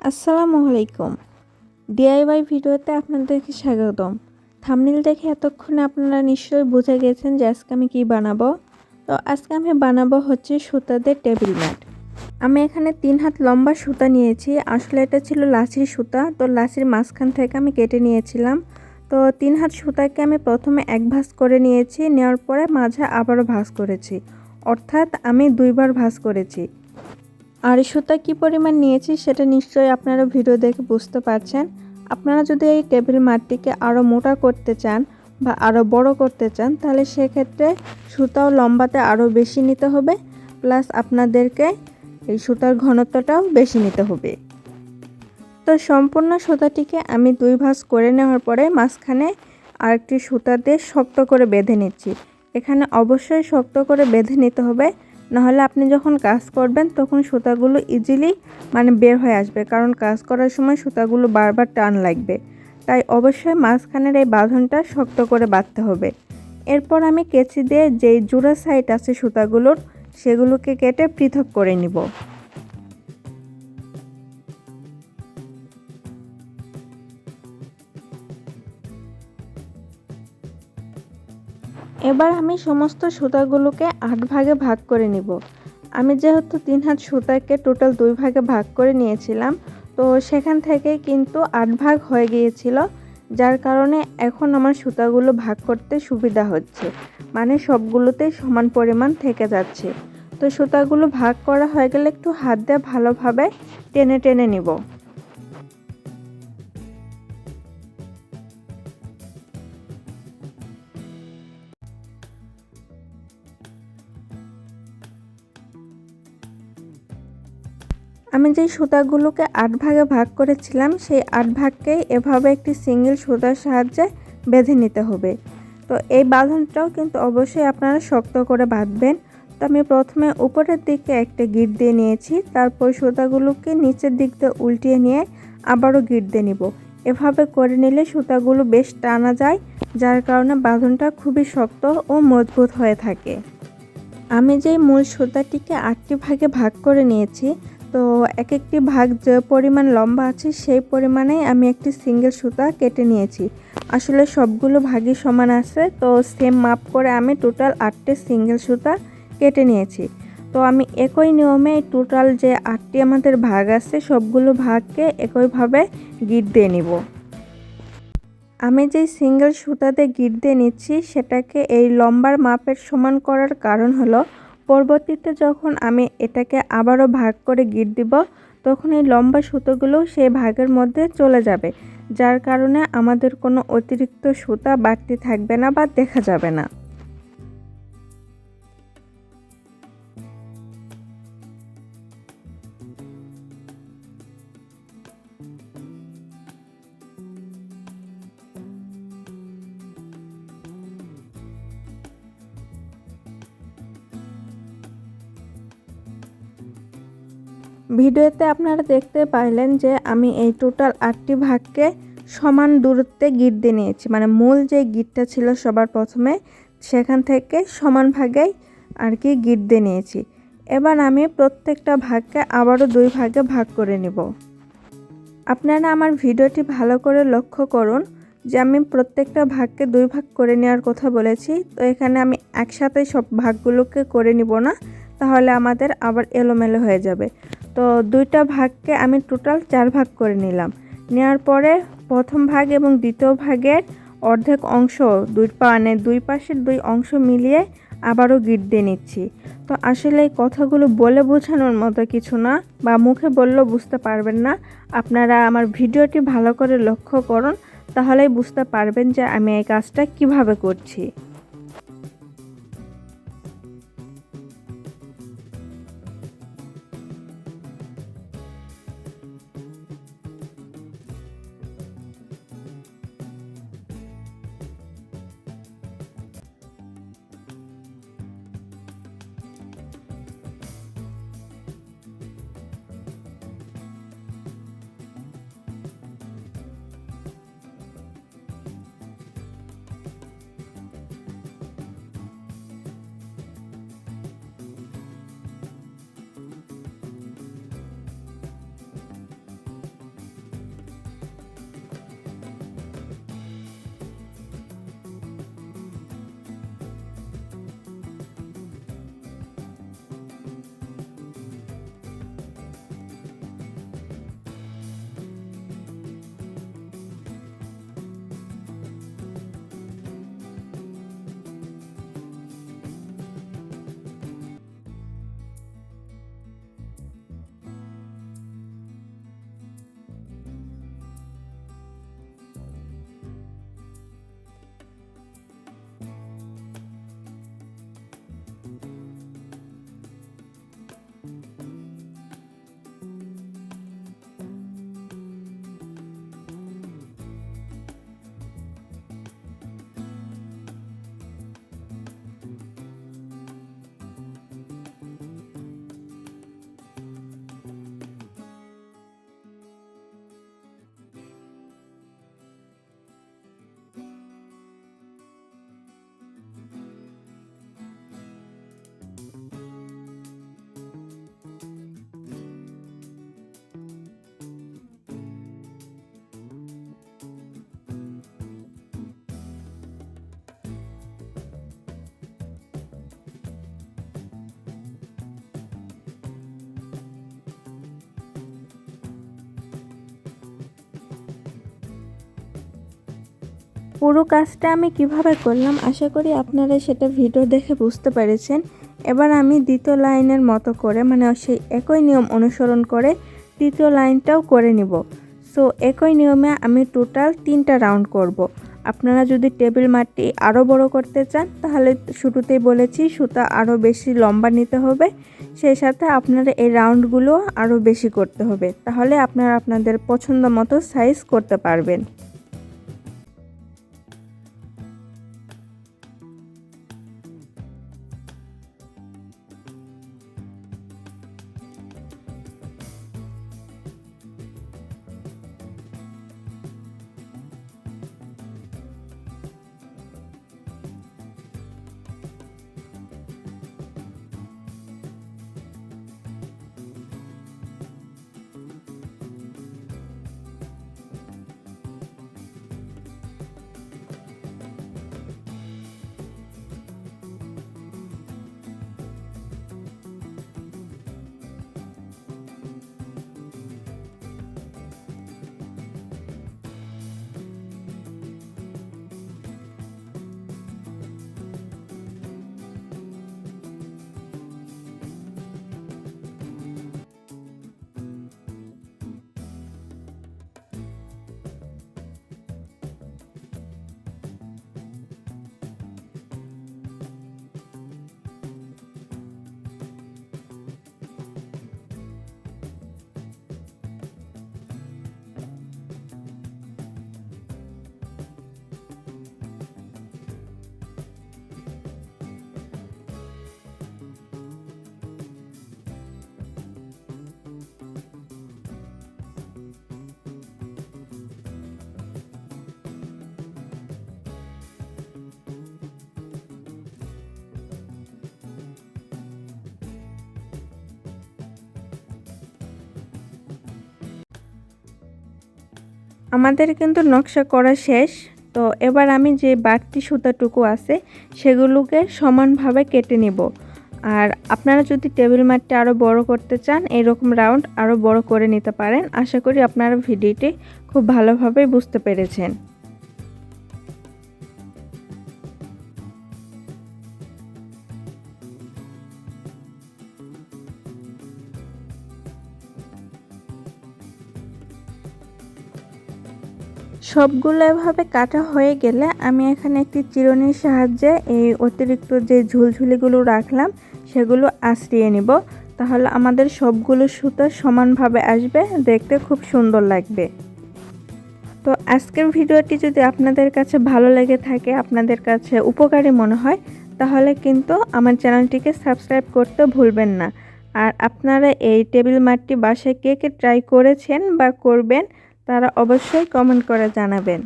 আসসালামু আলাইকুম। ডিআইওয়াই ভিডিওতে আপনাদেরকে স্বাগতম। থাম্বনেল দেখে এতক্ষণে আপনারা নিশ্চয়ই বুঝে গেছেন যে আজকে আমি কী বানাবো। তো আজকে আমি বানাবো হচ্ছে সুতাদের টেবিল ম্যাট। আমি এখানে 3 হাত লম্বা সুতা নিয়েছি। আসলে এটা ছিল লাচির সুতা, তো লাচির মাঝখান থেকে আমি কেটে নিয়েছিলাম। তো 3 হাত সুতাকে আমি প্রথমে এক ভাঁজ করে নিয়েছি, নেওয়ার পরে মাঝে আবারও ভাঁজ করেছি, অর্থাৎ আমি 2বার ভাঁজ করেছি। আর সুতা কী পরিমাণ নিয়েছি সেটা নিশ্চয়ই আপনারা ভিডিও দেখে বুঝতে পারছেন। আপনারা যদি এই টেবিল ম্যাটটিকে আরও মোটা করতে চান বা আরও বড় করতে চান, তাহলে সেক্ষেত্রে সুতাও লম্বাতে আরও বেশি নিতে হবে, প্লাস আপনাদেরকে এই সুতার ঘনত্বটাও বেশি নিতে হবে। তো সম্পূর্ণ সুতাটিকে আমি 2 ভাঁজ করে নেওয়ার পরে মাঝখানে আরেকটি সুতা দিয়ে শক্ত করে বেঁধে নিচ্ছি। এখানে অবশ্যই শক্ত করে বেঁধে নিতে হবে, নাহলে আপনি যখন কাজ করবেন তখন সুতাগুলো ইজিলি বের হয়ে আসবে, কারণ কাজ করার সময় সুতাগুলো বারবার টান লাগবে। তাই অবশ্যই মাঝখানের এই বাঁধনটা শক্ত করে বাঁধতে হবে। এরপর আমি কেচি দিয়ে যেই জোড়া সাইড আছে সুতাগুলোর, সেগুলোকে কেটে পৃথক করে নিব। এবার আমি সমস্ত সুতাগুলোকে 8 ভাগে ভাগ করে নিব। আমি যেহেতু 3 হাত সুতাকে টোটাল 2 ভাগে ভাগ করে নিয়েছিলাম, তো সেখান থেকে কিন্তু 8 ভাগ হয়ে গিয়েছিল, যার কারণে এখন আমার সুতাগুলো ভাগ করতে সুবিধা হচ্ছে, সবগুলোতেই সমান পরিমাণ থেকে যাচ্ছে। তো সুতাগুলো ভাগ করা হয়ে গেলে একটু হাত দিয়ে ভালোভাবে টেনে টেনে নিব। আমি যেই সুতাগুলোকে 8 ভাগে ভাগ করেছিলাম, সেই 8 ভাগকেই এভাবে একটি সিঙ্গেল সুতার সাহায্যে বেঁধে নিতে হবে। তো এই বাঁধনটাও কিন্তু অবশ্যই আপনারা শক্ত করে বাঁধবেন। তো আমি প্রথমে উপরের দিকে একটা গিঁট দিয়ে নিয়েছি, তারপর সুতাগুলোকে নিচের দিক দিয়ে উল্টিয়ে নিয়ে আবারও গিঁট দিয়ে নিব। এভাবে করে নিলে সুতাগুলো বেশ টানা যায়, যার কারণে বাঁধনটা খুবই শক্ত ও মজবুত হয়ে থাকে। আমি যেই মূল সুতাটিকে 8টি ভাগে ভাগ করে নিয়েছি, তো এক একটি ভাগ যে পরিমাণ লম্বা আছে সেই পরিমাণেই আমি একটি সিঙ্গেল সুতা কেটে নিয়েছি। আসলে সবগুলো ভাগই সমান আছে, তো সেম মাপ করে আমি টোটাল 8টি সিঙ্গেল সুতা কেটে নিয়েছি। তো আমি একই নিয়মে টোটাল যে 8টি আমাদের ভাগ আছে সবগুলো ভাগকে একইভাবে গিঁট দিয়ে নিব। আমি যেই সিঙ্গেল সুতাতে গিঁট দিয়ে নিচ্ছি সেটাকে এই লম্বার মাপের সমান করার কারণ হলো, পরবর্তীতে যখন আমি এটাকে আবারও ভাগ করে গিঁট দিব, তখন এই লম্বা সুতোগুলো সেই ভাগের মধ্যে চলে যাবে, যার কারণে আমাদের কোনো অতিরিক্ত সুতা বাড়তি থাকবে না বা দেখা যাবে না। ভিডিওতে আপনারা দেখতে পাইলেন যে আমি এই টোটাল 8টি ভাগকে সমান দূরত্বে গিঁট দিয়ে নিয়েছি, মূল যে গিঁটটা ছিল সবার প্রথমে সেখান থেকে সমান ভাগেই গিঁট দিয়ে নিয়েছি। এবার আমি প্রত্যেকটা ভাগকে আবারও 2 ভাগে ভাগ করে নিব। আপনারা আমার ভিডিওটি ভালো করে লক্ষ্য করুন যে আমি প্রত্যেকটা ভাগকে 2 ভাগ করে নেওয়ার কথা বলেছি। তো এখানে আমি একসাথে সব ভাগগুলোকে করে নিব না, তাহলে আমাদের আবার এলোমেলো হয়ে যাবে। তো 2টা ভাগকে আমি টোটাল 4 ভাগ করে নিলাম। নেওয়ার পরে প্রথম ভাগ এবং দ্বিতীয় ভাগের অর্ধেক অংশ দুই পাশের 2 অংশ মিলিয়ে আবারও গিঁট দিয়ে নিচ্ছি। তো আসলে এই কথাগুলো বলে বোঝানোর মতো কিছু না, বা মুখে বললেও বুঝতে পারবেন না। আপনারা আমার ভিডিওটি ভালো করে লক্ষ্য করুন, তাহলেই বুঝতে পারবেন যে আমি এই কাজটা কিভাবে করছি। পুরো কাজটা আমি কিভাবে করলাম আশা করি আপনারা সেটা ভিডিও দেখে বুঝতে পেরেছেন। এবার আমি দ্বিতীয় লাইনের মতো করে মানে সেই একই নিয়ম অনুসরণ করে তৃতীয় লাইনটাও করে নিব। সো একই নিয়মে আমি টোটাল 3টা রাউন্ড করব। আপনারা যদি টেবিল ম্যাটটি আরও বড় করতে চান তাহলে শুরুতেই বলেছি সুতা আরও বেশি লম্বা নিতে হবে, সেই সাথে আপনারা এই রাউন্ডগুলো আরও বেশি করতে হবে, তাহলে আপনারা আপনাদের পছন্দ মতো সাইজ করতে পারবেন। আমাদের কিন্তু নকশা করা শেষ। তো এবার আমি যে বাড়তি সুতাটুকু আছে সেগুলোকে সমানভাবে কেটে নেব। আর আপনারা যদি টেবিল ম্যাটটা আরও বড় করতে চান এরকম রাউন্ড আরও বড় করে নিতে পারেন। আশা করি আপনারা ভিডিওটি খুব ভালোভাবে বুঝতে পেরেছেন। সবগুলো এভাবে কাটা হয়ে গেলে আমি এখানে একটি চিরুনির সাহায্যে এই অতিরিক্ত যে ঝুলঝুলিগুলো রাখলাম সেগুলো আঁচড়িয়ে নিব, তাহলে আমাদের সবগুলো সুতা সমানভাবে আসবে, দেখতে খুব সুন্দর লাগবে। তো আজকের ভিডিওটি যদি আপনাদের কাছে ভালো লেগে থাকে, আপনাদের কাছে উপকারী মনে হয়, তাহলে কিন্তু আমার চ্যানেলটিকে সাবস্ক্রাইব করতে ভুলবেন না। আর আপনারা এই টেবিল ম্যাটটি বাসায় কে কে ট্রাই করেছেন বা করবেন তারা অবশ্যই কমেন্ট করে জানাবেন।